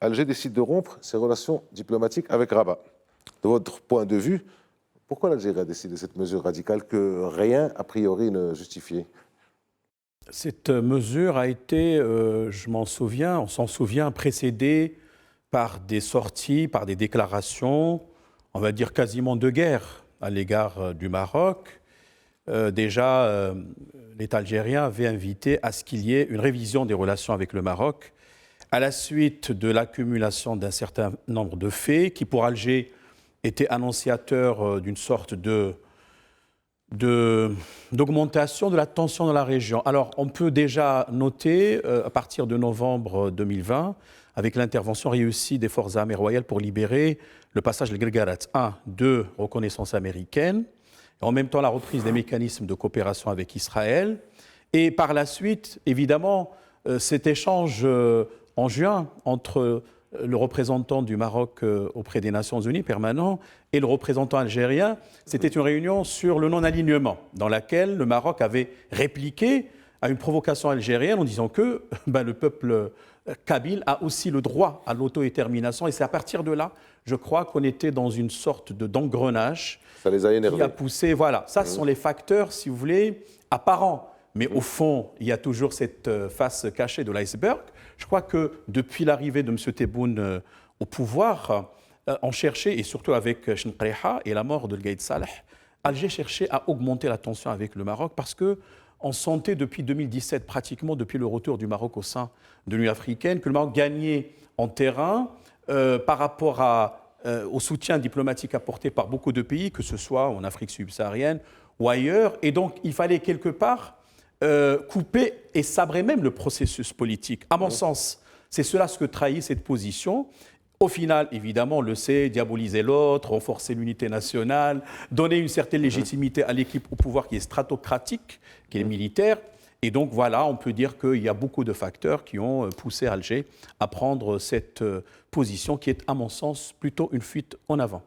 Alger décide de rompre ses relations diplomatiques avec Rabat. De votre point de vue, pourquoi l'Algérie a décidé cette mesure radicale que rien, a priori, ne justifiait? Cette mesure a été, je m'en souviens, on s'en souvient, précédée par des sorties, par des déclarations, on va dire quasiment de guerre à l'égard du Maroc. Déjà, l'État algérien avait invité à ce qu'il y ait une révision des relations avec le Maroc à la suite de l'accumulation d'un certain nombre de faits qui, pour Alger, étaient annonciateurs d'une sorte d'augmentation de la tension dans la région. Alors, on peut déjà noter, à partir de novembre 2020, avec l'intervention réussie des forces armées royales pour libérer le passage de Guelgarat 1, 2, reconnaissance américaine, et en même temps la reprise des mécanismes de coopération avec Israël, et par la suite, évidemment, cet échange en juin entre le représentant du Maroc auprès des Nations Unies permanent et le représentant algérien, c'était une réunion sur le non-alignement dans laquelle le Maroc avait répliqué à une provocation algérienne en disant que le peuple kabyle a aussi le droit à l'autodétermination. Et c'est à partir de là, je crois qu'on était dans une sorte d'engrenage Ça les a énervés. qui a poussé. Voilà, ça ce sont les facteurs, si vous voulez, apparents. Mais au fond, il y a toujours cette face cachée de l'iceberg. Je crois que depuis l'arrivée de M. Tebboune au pouvoir, on cherchait, et surtout avec Chenqreiha et la mort de Gaïd Salah, Alger cherchait à augmenter la tension avec le Maroc parce qu'on sentait depuis 2017, pratiquement depuis le retour du Maroc au sein de l'Union africaine, que le Maroc gagnait en terrain par rapport au soutien diplomatique apporté par beaucoup de pays, que ce soit en Afrique subsaharienne ou ailleurs. Et donc, il fallait quelque part couper et sabrer même le processus politique. À mon sens, c'est cela ce que trahit cette position. Au final, évidemment, on le sait, diaboliser l'autre, renforcer l'unité nationale, donner une certaine légitimité à l'équipe au pouvoir qui est stratocratique, qui est militaire. Et donc voilà, on peut dire qu'il y a beaucoup de facteurs qui ont poussé Alger à prendre cette position qui est, à mon sens, plutôt une fuite en avant.